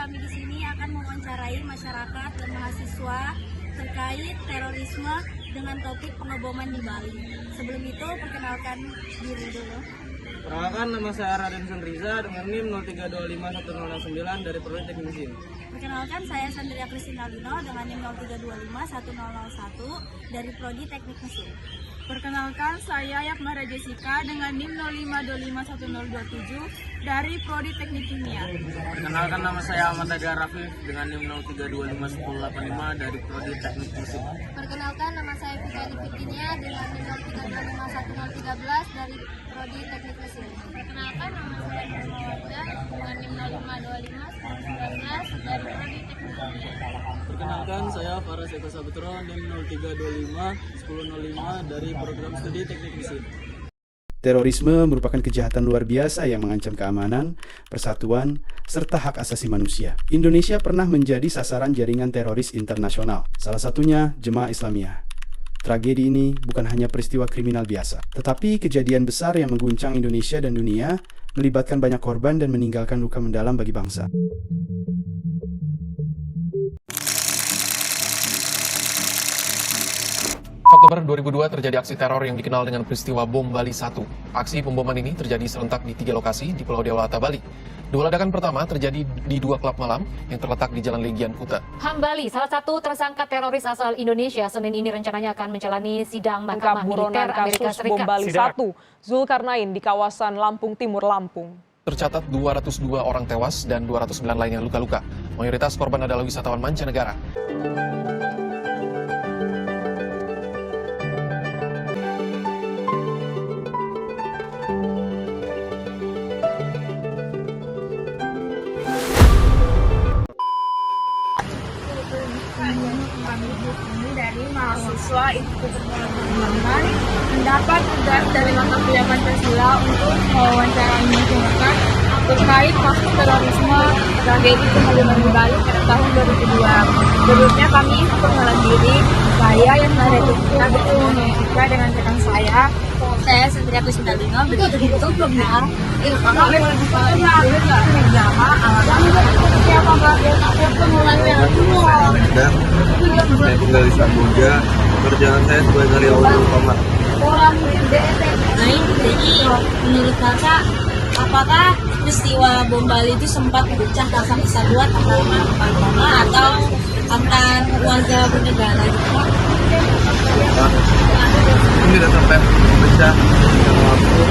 kami di sini akan mewawancarai masyarakat dan mahasiswa terkait terorisme dengan topik pengeboman di Bali. Sebelum itu, perkenalkan diri dulu. Perkenalkan, nama saya Raden Riza dengan NIM 03251009 dari Prodi Teknik Mesin. Perkenalkan, saya Sandria Kristina Lino dengan NIM 03251001 dari Prodi Teknik Mesin. Perkenalkan, saya Yakmara Jessica dengan NIM 05251027 dari Prodi Teknik Kimia. Perkenalkan, nama saya Ahmad Aga Rafif dengan NIM 03251085 dari Prodi Teknik Mesin. Perkenalkan, nama saya Fikani Fikinia dengan NIM 03251013 dari Prodi Teknik Mesin. Perkenalkan, nama saya Nurma Wardah dengan NIM 05251019 dari Prodi Teknik Kimia. Perkenalkan, saya Faras Eko Sabutro NIM 03251005 dari Program Studi Teknik Mesin. Terorisme merupakan kejahatan luar biasa yang mengancam keamanan, persatuan, serta hak asasi manusia. Indonesia pernah menjadi sasaran jaringan teroris internasional, salah satunya Jemaah Islamiyah. Tragedi ini bukan hanya peristiwa kriminal biasa, tetapi kejadian besar yang mengguncang Indonesia dan dunia, melibatkan banyak korban dan meninggalkan luka mendalam bagi bangsa. Oktober 2002 terjadi aksi teror yang dikenal dengan peristiwa Bom Bali 1. Aksi pemboman ini terjadi serentak di 3 lokasi di Pulau Dewata, Bali. 2 ledakan pertama terjadi di 2 klub malam yang terletak di Jalan Legian Kuta. HAM Bali, salah satu tersangka teroris asal Indonesia, Senin ini rencananya akan menjalani sidang Mahkamah Militer Amerika kasus Serikat. Bom Bali 1, Zulkarnain di kawasan Lampung Timur, Lampung. Tercatat 202 orang tewas dan 209 lainnya luka-luka. Mayoritas korban adalah wisatawan mancanegara. Dari mahasiswa Institut Pengembangan mendapat tugas dari mata kuliah Pancasila untuk mewawancarai masyarakat terkait kasus terorisme tragedi pemboman di Bali pada tahun 2002. Sebelumnya kami perkenalan diri, saya yang bertemu dengan rekan saya Sandria Kristina Lino untuk pembina Saya tinggal di Samboja. Pekerjaan saya sebagai karyawan utama. Jadi menurut kakak, apakah peristiwa bom Bali itu sempat memecah kasar kesatuan antara agama atau antar warga bernegara gitu? Ini tidak sampai pecah sama aku,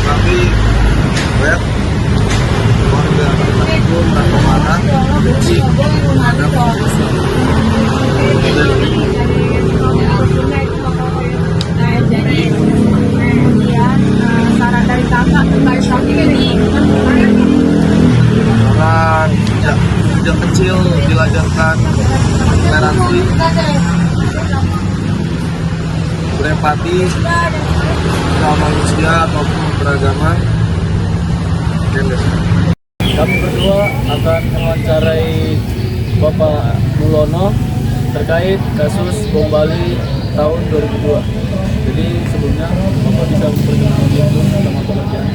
tapi banyak warga itu tanpa marah, benci terhadap Jadi kemudian saran dari kakak terkait kasus ini. orang sejak kecil dilajarkan toleransi, berempati sama manusia ataupun beragama. Kami berdua akan mewawancarai Bapak Mulono terkait kasus Bom Bali tahun 2002. Jadi sebelumnya Bapak bisa memperkenalkan diri sama pekerjaan.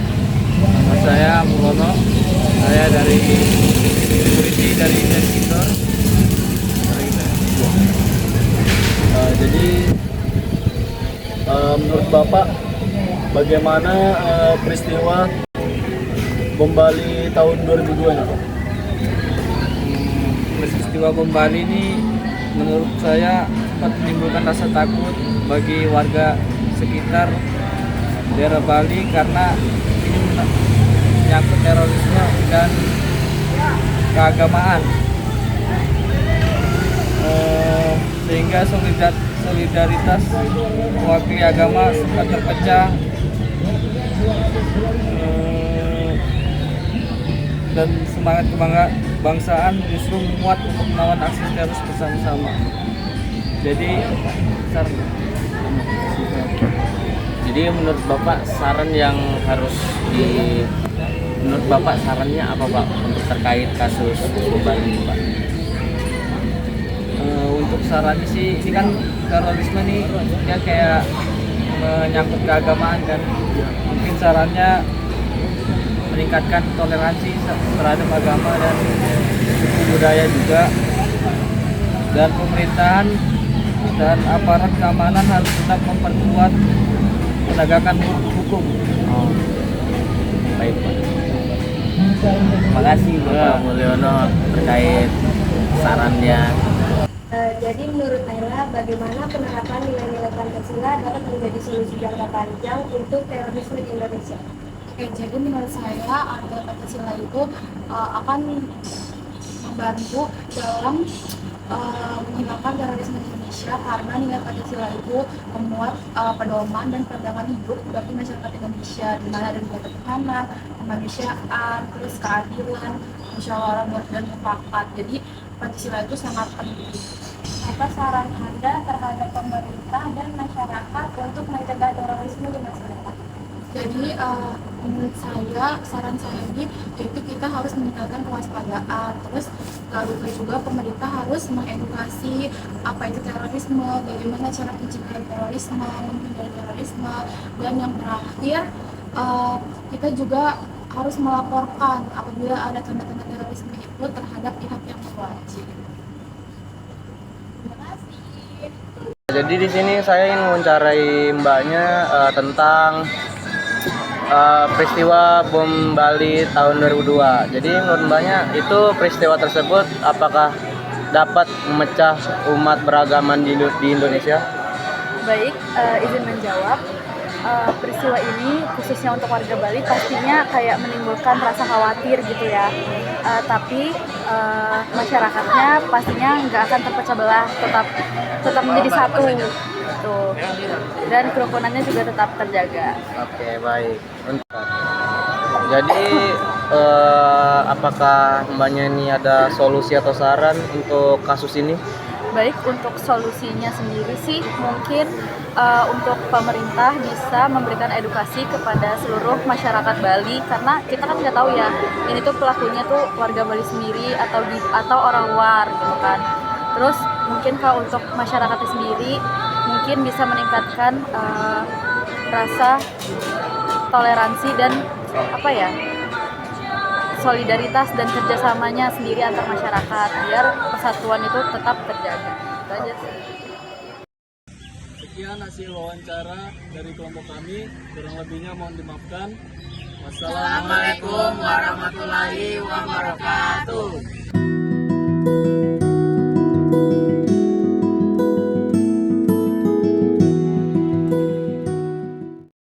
Nama saya Mulono, saya dari security dari Investitor. Jadi menurut Bapak bagaimana peristiwa Bom Bali tahun 2002 ini, Pak? Peristiwa Bom Bali ini menurut saya sempat menimbulkan rasa takut bagi warga sekitar daerah Bali karena ini menyangkut terorisme dan keagamaan, sehingga solidaritas mewakili agama sempat terpecah, dan semangat kebangsaan justru menguat untuk melawan aksi terus bersama-sama. Jadi menurut Bapak menurut Bapak sarannya apa, Pak, untuk terkait kasus Bom Bali, Pak? Untuk sarannya sih, ini kan terorisme nih ya kayak menyangkut keagamaan kan. Mungkin sarannya meningkatkan toleransi terhadap agama dan budaya juga, dan pemerintahan dan aparat keamanan harus tetap memperkuat penegakan hukum. Baik Pak. Terima kasih Bapak Mulyono terkait sarannya. Jadi menurut Naila, bagaimana penerapan nilai-nilai Pancasila dapat menjadi solusi jangka panjang untuk terorisme di Indonesia? Oke, jadi menurut saya nilai Pancasila itu akan membantu dalam menghilangkan terorisme di Indonesia, karena nilai Pancasila itu memuat pedoman dan pandangan hidup bagi masyarakat Indonesia, di mana ada nilai ketuhanan, kemanusiaan, terus keadilan, musyawarah dan mufakat. Jadi Pancasila itu sangat penting. Apa saran Anda terhadap pemerintah dan masyarakat untuk mencegah terorisme di masyarakat? Jadi menurut saya, saran saya ini yaitu kita harus meningkatkan kewaspadaan. Terus lalu juga pemerintah harus mengedukasi apa itu terorisme, bagaimana cara mencegah terorisme, menghindari terorisme, dan yang terakhir kita juga harus melaporkan apabila ada tanda-tanda terorisme itu terhadap pihak yang berwajib. Jadi di sini saya ingin mewawancarai Mbaknya tentang peristiwa bom Bali tahun 2002. Jadi menurut Mbaknya itu peristiwa tersebut apakah dapat memecah umat beragama di Indonesia? Baik, izin menjawab. Peristiwa ini khususnya untuk warga Bali pastinya kayak menimbulkan rasa khawatir gitu ya. Tapi masyarakatnya pastinya nggak akan terpecah belah, tetap menjadi satu gitu. Dan kerukunannya juga tetap terjaga. Oke, baik. Jadi apakah Mbaknya ini ada solusi atau saran untuk kasus ini? Baik, untuk solusinya sendiri sih mungkin untuk pemerintah bisa memberikan edukasi kepada seluruh masyarakat Bali, karena kita kan nggak tahu ya ini tuh pelakunya tuh warga Bali sendiri atau orang luar gitu kan. Terus mungkin kalau untuk masyarakatnya sendiri mungkin bisa meningkatkan rasa toleransi dan solidaritas dan kerjasamanya sendiri antar masyarakat biar persatuan itu tetap terjaga. Itu aja sih. Sekian hasil wawancara dari kelompok kami, kurang lebihnya mohon dimaafkan. Wassalamualaikum warahmatullahi wabarakatuh.